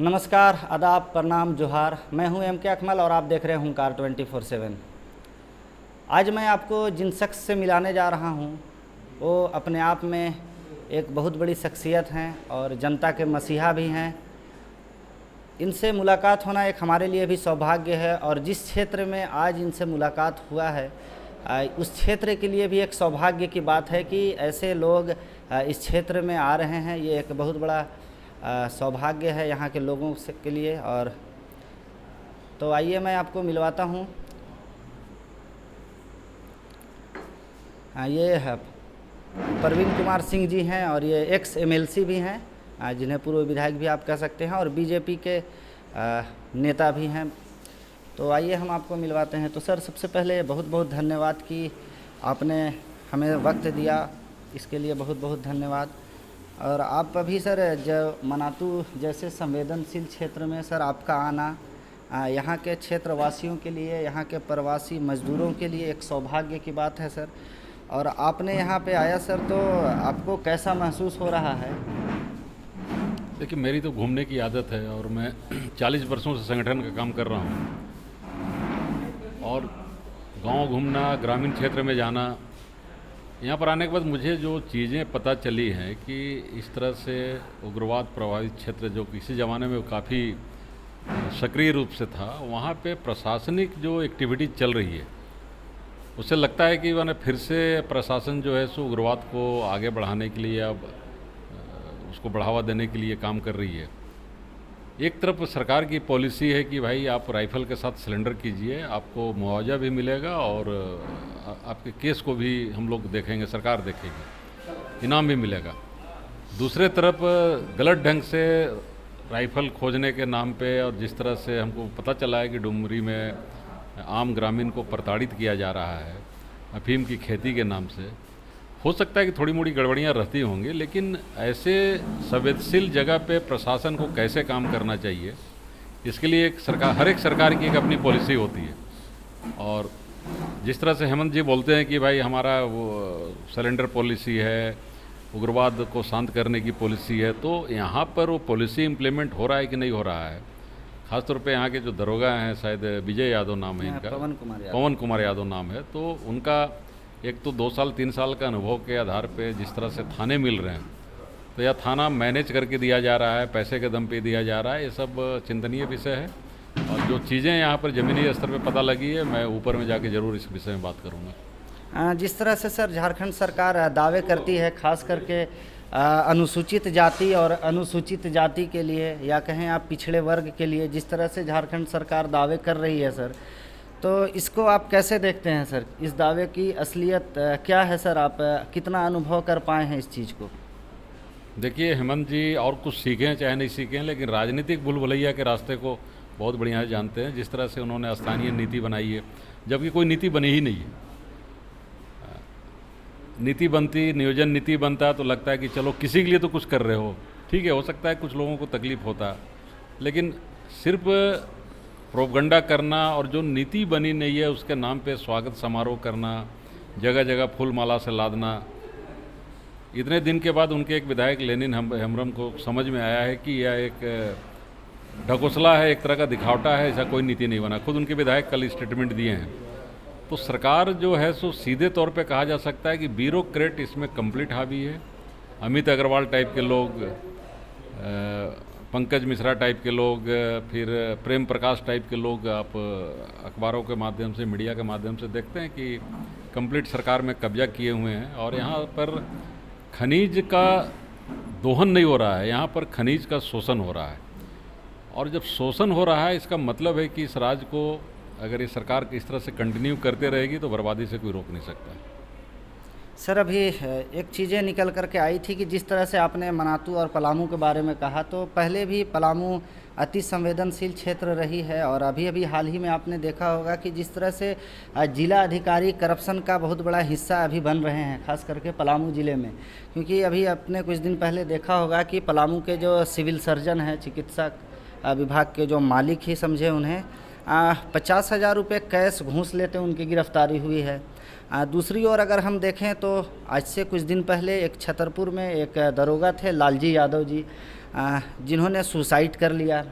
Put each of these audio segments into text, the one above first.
नमस्कार, आदाब, प्रणाम, जोहार। मैं हूं एम.के. अकमल और आप देख रहे हैं हुंकार 24/7। आज मैं आपको जिन शख्स से मिलाने जा रहा हूं वो अपने आप में एक बहुत बड़ी शख्सियत हैं और जनता के मसीहा भी हैं। इनसे मुलाकात होना एक हमारे लिए भी सौभाग्य है और जिस क्षेत्र में आज इनसे मुलाकात हुआ है उस क्षेत्र के लिए भी एक सौभाग्य की बात है कि ऐसे लोग इस क्षेत्र में आ रहे हैं। ये एक बहुत बड़ा सौभाग्य है यहाँ के लोगों से के लिए। और तो आइए मैं आपको मिलवाता हूँ। ये है प्रवीण कुमार सिंह जी हैं और ये एक्स MLC भी हैं, जिन्हें पूर्व विधायक भी आप कह सकते हैं और बीजेपी के नेता भी हैं। तो आइए हम आपको मिलवाते हैं। तो सर, सबसे पहले बहुत बहुत धन्यवाद कि आपने हमें वक्त दिया, इसके लिए बहुत बहुत धन्यवाद। और आप अभी सर जो मनातू जैसे संवेदनशील क्षेत्र में सर आपका आना यहाँ के क्षेत्रवासियों के लिए, यहाँ के प्रवासी मजदूरों के लिए एक सौभाग्य की बात है सर। और आपने यहाँ पे आया सर, तो आपको कैसा महसूस हो रहा है? देखिए, मेरी तो घूमने की आदत है और मैं 40 वर्षों से संगठन का काम कर रहा हूँ। और गांव घूमना, ग्रामीण क्षेत्र में जाना, यहाँ पर आने के बाद मुझे जो चीज़ें पता चली हैं कि इस तरह से उग्रवाद प्रभावित क्षेत्र जो किसी ज़माने में काफ़ी सक्रिय रूप से था, वहाँ पे प्रशासनिक जो एक्टिविटी चल रही है उससे लगता है कि मैंने फिर से प्रशासन जो है सो उग्रवाद को आगे बढ़ाने के लिए, अब उसको बढ़ावा देने के लिए काम कर रही है। एक तरफ सरकार की पॉलिसी है कि भाई आप राइफ़ल के साथ सिलेंडर कीजिए, आपको मुआवजा भी मिलेगा और आपके केस को भी हम लोग देखेंगे, सरकार देखेगी, इनाम भी मिलेगा। दूसरे तरफ गलत ढंग से राइफ़ल खोजने के नाम पे और जिस तरह से हमको पता चला है कि डुमरी में आम ग्रामीण को प्रताड़ित किया जा रहा है अफीम की खेती के नाम से, हो सकता है कि थोड़ी मोड़ी गड़बड़ियाँ रहती होंगी, लेकिन ऐसे संवेदनशील जगह पे प्रशासन को कैसे काम करना चाहिए, इसके लिए एक सरकार, हर एक सरकार की एक अपनी पॉलिसी होती है। और जिस तरह से हेमंत जी बोलते हैं कि भाई हमारा वो सिलेंडर पॉलिसी है, उग्रवाद को शांत करने की पॉलिसी है, तो यहाँ पर वो पॉलिसी इम्प्लीमेंट हो रहा है कि नहीं हो रहा है। ख़ासतौर पे यहाँ के जो दरोगा हैं, शायद विजय यादव नाम है इनका, पवन कुमार यादव नाम है, तो उनका एक तो 2 साल 3 साल का अनुभव के आधार पे जिस तरह से थाने मिल रहे हैं, तो यह थाना मैनेज करके दिया जा रहा है, पैसे के दम पे दिया जा रहा है, ये सब चिंतनीय विषय है। और जो चीज़ें यहाँ पर ज़मीनी स्तर पे पता लगी है, मैं ऊपर में जाके ज़रूर इस विषय में बात करूँगा। जिस तरह से सर झारखंड सरकार दावे करती है, खास करके अनुसूचित जाति और अनुसूचित जाति के लिए, या कहें आप पिछड़े वर्ग के लिए, जिस तरह से झारखंड सरकार दावे कर रही है सर, तो इसको आप कैसे देखते हैं सर? इस दावे की असलियत क्या है सर? आप कितना अनुभव कर पाए हैं इस चीज़ को? देखिए, हेमंत जी और कुछ सीखें चाहे नहीं सीखें, लेकिन राजनीतिक भूल-भुलैया के रास्ते को बहुत बढ़िया से जानते हैं। जिस तरह से उन्होंने स्थानीय नीति बनाई है, जबकि कोई नीति बनी ही नहीं है। नीति बनती, नियोजन नीति बनता है तो लगता है कि चलो किसी के लिए तो कुछ कर रहे हो, ठीक है, हो सकता है कुछ लोगों को तकलीफ होता, लेकिन सिर्फ प्रोपगंडा करना और जो नीति बनी नहीं है उसके नाम पे स्वागत समारोह करना, जगह जगह फूल माला से लादना। इतने दिन के बाद उनके एक विधायक लेनिन हेम्ब्रम को समझ में आया है कि यह एक ढकोसला है, एक तरह का दिखावटा है, ऐसा कोई नीति नहीं बना। खुद उनके विधायक कल स्टेटमेंट दिए हैं। तो सरकार जो है सो सीधे तौर पे कहा जा सकता है कि ब्यूरोक्रेट इसमें कंप्लीट हावी है। अमित अग्रवाल टाइप के लोग, पंकज मिश्रा टाइप के लोग, फिर प्रेम प्रकाश टाइप के लोग आप अखबारों के माध्यम से, मीडिया के माध्यम से देखते हैं कि कंप्लीट सरकार में कब्जा किए हुए हैं। और यहाँ पर खनिज का दोहन नहीं हो रहा है, यहाँ पर खनिज का शोषण हो रहा है। और जब शोषण हो रहा है, इसका मतलब है कि इस राज्य को अगर ये सरकार इस तरह से कंटिन्यू करते रहेगी तो बर्बादी से कोई रोक नहीं सकता। सर, अभी एक चीज़ें निकल कर के आई थी कि जिस तरह से आपने मनातू और पलामू के बारे में कहा, तो पहले भी पलामू अति संवेदनशील क्षेत्र रही है और अभी अभी हाल ही में आपने देखा होगा कि जिस तरह से जिला अधिकारी करप्शन का बहुत बड़ा हिस्सा अभी बन रहे हैं, खास करके पलामू ज़िले में। क्योंकि अभी आपने कुछ दिन पहले देखा होगा कि पलामू के जो सिविल सर्जन हैं, चिकित्सा विभाग के जो मालिक ही समझे उन्हें 50,000 रुपये कैश घूस लेते उनकी गिरफ्तारी हुई है। दूसरी ओर अगर हम देखें तो आज से कुछ दिन पहले एक छतरपुर में एक दरोगा थे, लालजी यादव जी, जिन्होंने सुसाइड कर लिया।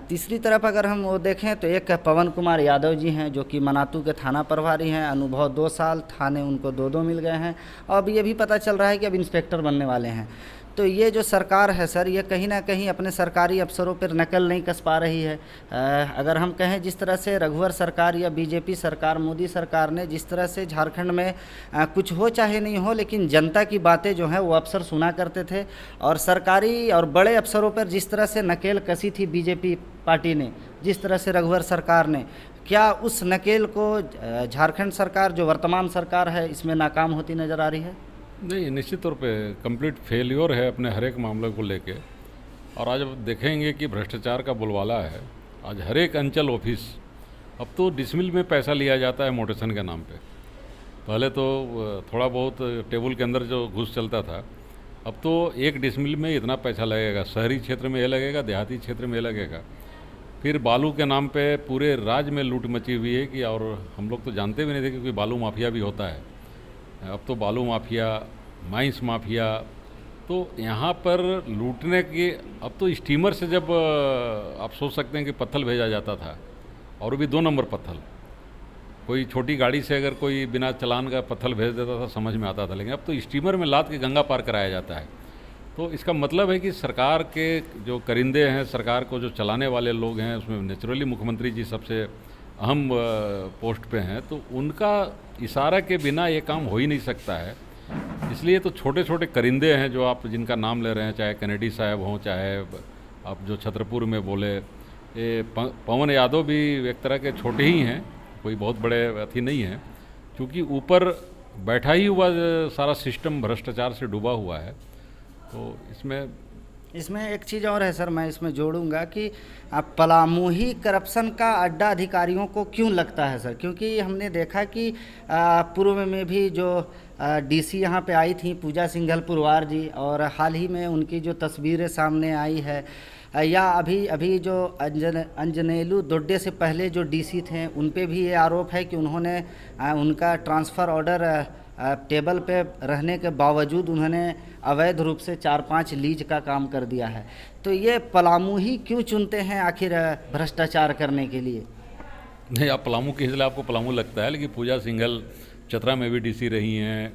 तीसरी तरफ अगर हम वो देखें तो एक पवन कुमार यादव जी हैं जो कि मनातू के थाना प्रभारी हैं, अनुभव 2 साल, थाने उनको 2-2 मिल गए हैं और अब ये भी पता चल रहा है कि अब इंस्पेक्टर बनने वाले हैं। तो ये जो सरकार है सर, ये कहीं ना कहीं अपने सरकारी अफसरों पर नकल नहीं कस पा रही है। अगर हम कहें जिस तरह से रघुवर सरकार या बीजेपी सरकार, मोदी सरकार ने जिस तरह से झारखंड में कुछ हो चाहे नहीं हो लेकिन जनता की बातें जो हैं वो अफसर सुना करते थे, और सरकारी और बड़े अफसरों पर जिस तरह से नकेल कसी थी बीजेपी पार्टी ने, जिस तरह से रघुवर सरकार ने, क्या उस नकेल को झारखंड सरकार जो वर्तमान सरकार है इसमें नाकाम होती नज़र आ रही है? नहीं, निश्चित तौर पे कंप्लीट फेलियर है अपने हर एक मामले को लेके। और आज अब देखेंगे कि भ्रष्टाचार का बोलबाला है। आज हर एक अंचल ऑफिस अब तो डिसमिल में पैसा लिया जाता है मोटेशन के नाम पे। पहले तो थोड़ा बहुत टेबल के अंदर जो घूस चलता था, अब तो एक डिसमिल में इतना पैसा लगेगा, शहरी क्षेत्र में ये लगेगा, देहाती क्षेत्र में ये लगेगा। फिर बालू के नाम पे पूरे राज्य में लूट मची हुई है कि, और हम लोग तो जानते भी नहीं थे कि कोई बालू माफिया भी होता है। अब तो बालू माफिया, माइंस माफिया, तो यहाँ पर लूटने की, अब तो स्टीमर से जब आप सोच सकते हैं कि पत्थर भेजा जाता था, और भी 2 नंबर पत्थर, कोई छोटी गाड़ी से अगर कोई बिना चालान का पत्थर भेज देता था समझ में आता था, लेकिन अब तो स्टीमर में लाद के गंगा पार कराया जाता है। तो इसका मतलब है कि सरकार के जो करिंदे हैं, सरकार को जो चलाने वाले लोग हैं, उसमें नेचुरली मुख्यमंत्री जी सबसे अहम पोस्ट पे हैं, तो उनका इशारा के बिना ये काम हो ही नहीं सकता है। इसलिए तो छोटे छोटे करिंदे हैं जो आप जिनका नाम ले रहे हैं, चाहे कैनेडी साहब हों, चाहे आप जो छतरपुर में बोले, ये पवन यादव भी एक तरह के छोटे ही हैं, कोई बहुत बड़े अथी नहीं हैं, क्योंकि ऊपर बैठा ही हुआ सारा सिस्टम भ्रष्टाचार से डूबा हुआ है। तो इसमें एक चीज़ और है सर, मैं इसमें जोड़ूंगा कि पलामू ही करप्शन का अड्डा अधिकारियों को क्यों लगता है सर? क्योंकि हमने देखा कि पूर्व में भी जो डीसी यहाँ पे आई थी पूजा सिंघल पुरवार जी, और हाल ही में उनकी जो तस्वीरें सामने आई है, या अभी जो अंजनेलू दोड्डे से पहले जो डीसी थे उन पे भी ये आरोप है कि उन्होंने उनका ट्रांसफ़र ऑर्डर टेबल पे रहने के बावजूद उन्होंने अवैध रूप से 4-5 लीज का काम कर दिया है। तो ये पलामू ही क्यों चुनते हैं आखिर भ्रष्टाचार करने के लिए? नहीं, आप पलामू के इसलिए आपको पलामू लगता है, लेकिन पूजा सिंघल चतरा में भी डीसी रही हैं।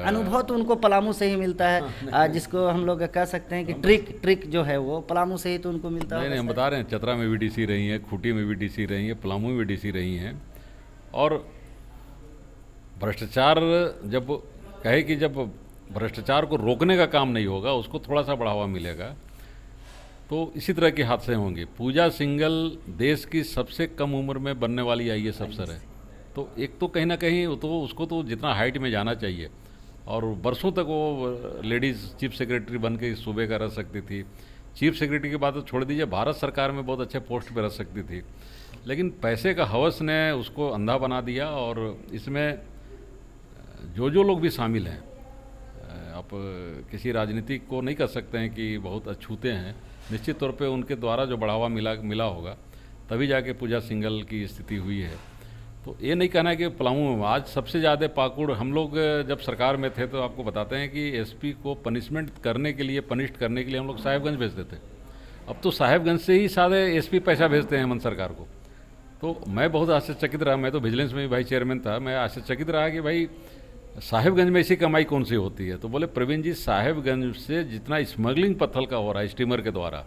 अनुभव तो उनको पलामू से ही मिलता है, जिसको हम लोग कह सकते हैं कि ट्रिक जो है वो पलामू से ही तो उनको मिलता है। नहीं, हम बता रहे हैं, चतरा में भी डीसी रही हैं, खूंटी में भी डीसी रही हैं, पलामू में भी डीसी रही हैं। और भ्रष्टाचार जब कहे कि जब भ्रष्टाचार को रोकने का काम नहीं होगा, उसको थोड़ा सा बढ़ावा मिलेगा, तो इसी तरह के हादसे होंगे। पूजा सिंघल देश की सबसे कम उम्र में बनने वाली IAS अफसर है। तो एक तो कहीं ना कहीं तो उसको तो जितना हाइट में जाना चाहिए, और बरसों तक वो लेडीज़ चीफ सेक्रेटरी बन के सूबे का रह सकती थी। चीफ सेक्रेटरी की बात तो छोड़ दीजिए, भारत सरकार में बहुत अच्छे पोस्ट पे रह सकती थी, लेकिन पैसे का हवस ने उसको अंधा बना दिया। और इसमें जो लोग भी शामिल हैं, आप किसी राजनीतिक को नहीं कर सकते हैं कि बहुत अछूते हैं। निश्चित तौर पे उनके द्वारा जो बढ़ावा मिला होगा, तभी जाके पूजा सिंघल की स्थिति हुई है। तो ये नहीं कहना है कि पलामू में आज सबसे ज़्यादा पाकुड़, हम लोग जब सरकार में थे तो आपको बताते हैं कि SP को पनिशमेंट करने के लिए, पनिश करने के लिए हम लोग साहेबगंज भेजते थे। अब तो साहेबगंज से ही सारे SP पैसा भेजते हैं हेमंत सरकार को। तो मैं बहुत आश्चर्यचकित रहा, मैं तो विजिलेंस में भी भाई चेयरमैन था, मैं आश्चर्यचकित रहा कि भाई साहेबगंज में ऐसी कमाई कौन सी होती है। तो बोले प्रवीण जी, साहेबगंज से जितना स्मगलिंग पत्थर का हो रहा है स्टीमर के द्वारा,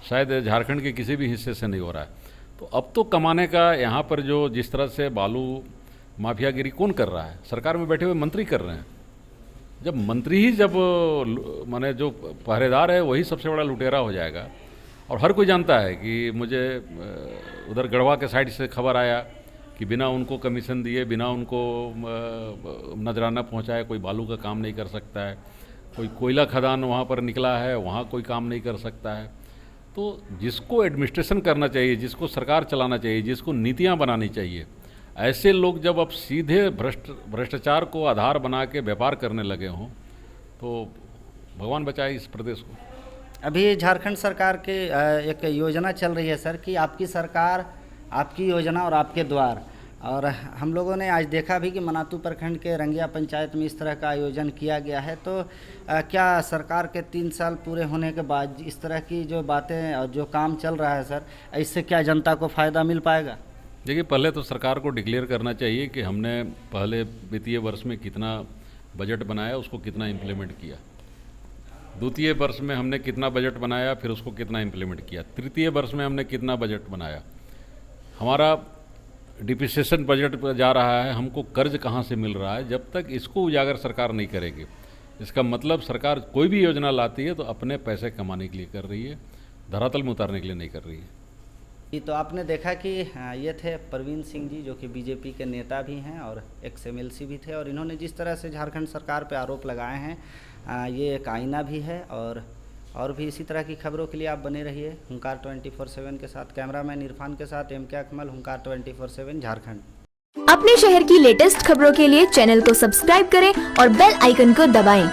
शायद झारखंड के किसी भी हिस्से से नहीं हो रहा है। तो अब तो कमाने का यहाँ पर जो जिस तरह से बालू माफियागिरी कौन कर रहा है? सरकार में बैठे हुए मंत्री कर रहे हैं। जब मंत्री ही जब माने जो पहरेदार है वही सबसे बड़ा लुटेरा हो जाएगा। और हर कोई जानता है कि मुझे उधर गढ़वा के साइड से खबर आया कि बिना उनको कमीशन दिए, बिना उनको नजराना पहुंचाए कोई बालू का काम नहीं कर सकता है। कोई कोयला खदान वहाँ पर निकला है, वहाँ कोई काम नहीं कर सकता है। तो जिसको एडमिनिस्ट्रेशन करना चाहिए, जिसको सरकार चलाना चाहिए, जिसको नीतियाँ बनानी चाहिए, ऐसे लोग जब अब सीधे भ्रष्टाचार को आधार बना के व्यापार करने लगे हों, तो भगवान बचाए इस प्रदेश को। अभी झारखंड सरकार के एक योजना चल रही है सर कि आपकी सरकार, आपकी योजना और आपके द्वार, और हम लोगों ने आज देखा भी कि मनातू प्रखंड के रंगिया पंचायत में इस तरह का आयोजन किया गया है। तो क्या सरकार के 3 साल पूरे होने के बाद इस तरह की जो बातें और जो काम चल रहा है सर, इससे क्या जनता को फ़ायदा मिल पाएगा? देखिए, पहले तो सरकार को डिक्लेयर करना चाहिए कि हमने पहले वित्तीय वर्ष में कितना बजट बनाया, उसको कितना इम्प्लीमेंट किया। द्वितीय वर्ष में हमने कितना बजट बनाया, फिर उसको कितना इम्प्लीमेंट किया। तृतीय वर्ष में हमने कितना बजट बनाया। हमारा डिप्रिसिएशन बजट पर जा रहा है, हमको कर्ज कहाँ से मिल रहा है। जब तक इसको उजागर सरकार नहीं करेगी, इसका मतलब सरकार कोई भी योजना लाती है तो अपने पैसे कमाने के लिए कर रही है, धरातल में उतारने के लिए नहीं कर रही है। ये तो आपने देखा कि ये थे प्रवीण सिंह जी, जो कि बीजेपी के नेता भी हैं और एक्स MLC भी थे, और इन्होंने जिस तरह से झारखंड सरकार पे आरोप लगाए हैं, ये एक आईना भी है। और भी इसी तरह की खबरों के लिए आप बने रहिए हुंकार 24/7 के साथ। कैमरामैन इरफान के साथ MK अकमल, हुंकार 24/7 झारखंड। अपने शहर की लेटेस्ट खबरों के लिए चैनल को सब्सक्राइब करें और बेल आइकन को दबाएं।